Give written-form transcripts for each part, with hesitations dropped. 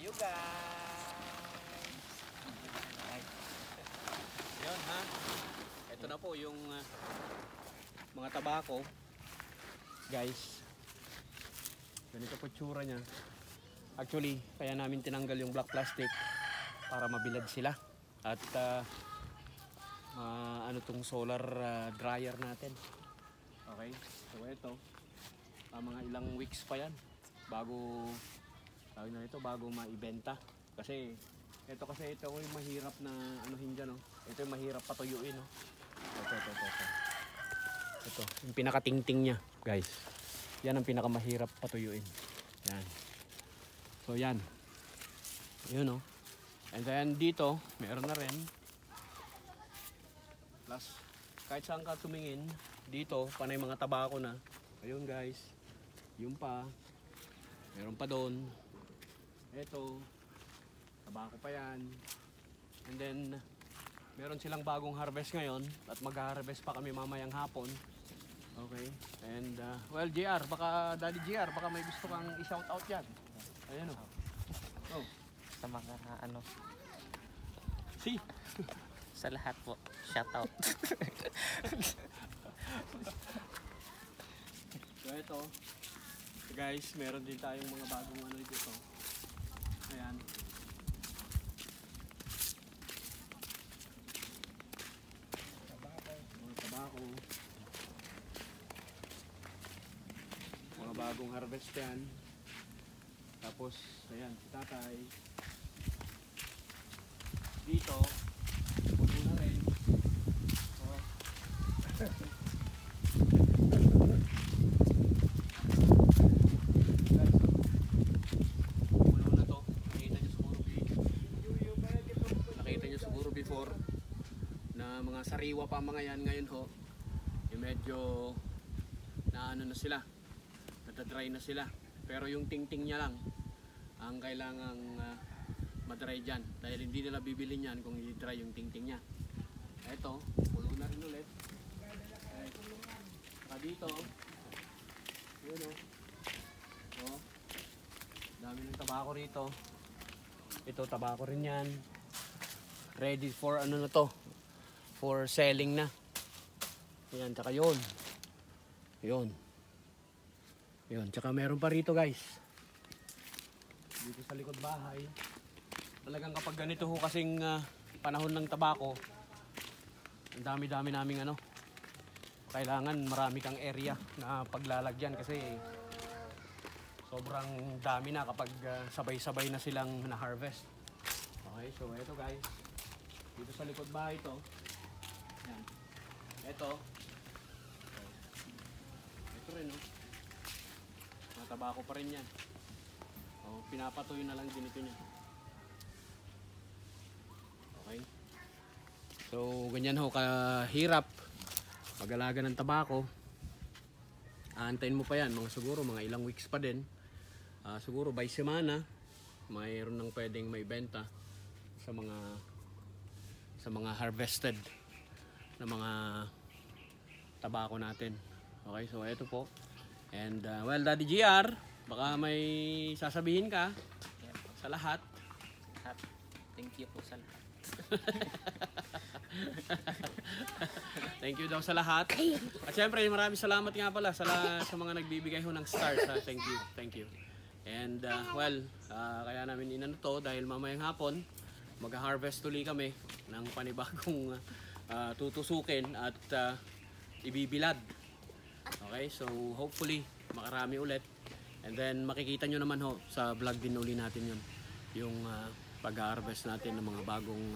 you guys. Yun ha. Ito na po yung mga tabako. Guys. Ganito po tsura niya. Actually, kaya namin tinanggal yung black plastic para mabilad sila. At ano tong solar dryer natin. Okay, so ito mga ilang weeks pa yan bago bago maibenta kasi ito yung mahirap na anuhin dyan, no? Ito yung mahirap patuyuin, no? Ito yung pinakatingting nya, guys. Yan ang pinakamahirap patuyuin. Yan, so yan yun, no? And then dito meron na rin. Plus, kahit saan ka tumingin, dito, panay mga tabako na. Ayun guys, yung pa. Meron pa doon. Ito, tabako pa yan. And then, meron silang bagong harvest ngayon. At mag-harvest pa kami mamayang hapon. Okay. And, well, JR, baka, Daddy JR, baka may gusto kang i-shout out yan. Ayan o. Oh. Sa mga ano. Si. Sa lahat po. Shout out. So ito, guys, meron din tayong mga bagong ano dito. Ayan. Tabako. Mga bagong harvest yan. Tapos, ayan, si tatay. Dito, puno na rin. Oh. Puno na to. Nakita nyo siguro before na mga sariwa pa mga yan. Ngayon ho, yung medyo na ano na sila, natadry na sila. Pero yung tingting niya lang ang kailangang madry dyan dahil hindi nila bibili niyan kung hindi dry yung tingting niya. Ito, pulo na rin ulit. Saka dito, yun o. So, dami ng tabako rito. Ito, tabako rin yan. Ready for ano na to, for selling na. Ayan, tsaka yun. Yun. Yun, tsaka meron pa rito guys. Dito sa likod bahay. Talagang kapag ganito ho kasing panahon ng tabako, ang dami-dami naming ano, kailangan marami kang area na paglalagyan kasi sobrang dami na kapag sabay-sabay na silang na-harvest. Okay, so ito guys, dito sa likod bahay ito. Yan. Ito. Ito rin, oh. Mga tabako pa rin yan. Oh, pinapatuyo na lang ginito niya. Okay. So, ganyan ho kahirap mag-alaga ng tabako. Aantayin mo pa yan, siguro mga ilang weeks pa din. Siguro by semana, mayroon nang pwedeng may benta sa mga harvested na mga tabako natin. Okay, so ito po. And well, Daddy GR, baka may sasabihin ka sa lahat. Thank you po sa lahat. Thank you daw sa lahat. At syempre, maraming salamat nga pala sa mga nagbibigay ho ng stars. Thank you, thank you. And well, kaya namin inano to dahil mamayang hapon mag-harvest tuloy kami ng panibagong tutusukin at ibibilad. Okay, so hopefully makarami ulit. And then makikita nyo naman ho sa vlog din uli natin yun, yung pag-harvest natin ng mga bagong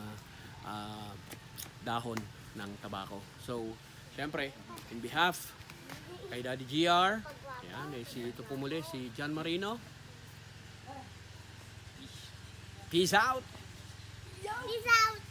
dahon ng tabako. So, syempre, in behalf kay Daddy GR, yan, ito po muli si John Marino. Peace out! Peace out!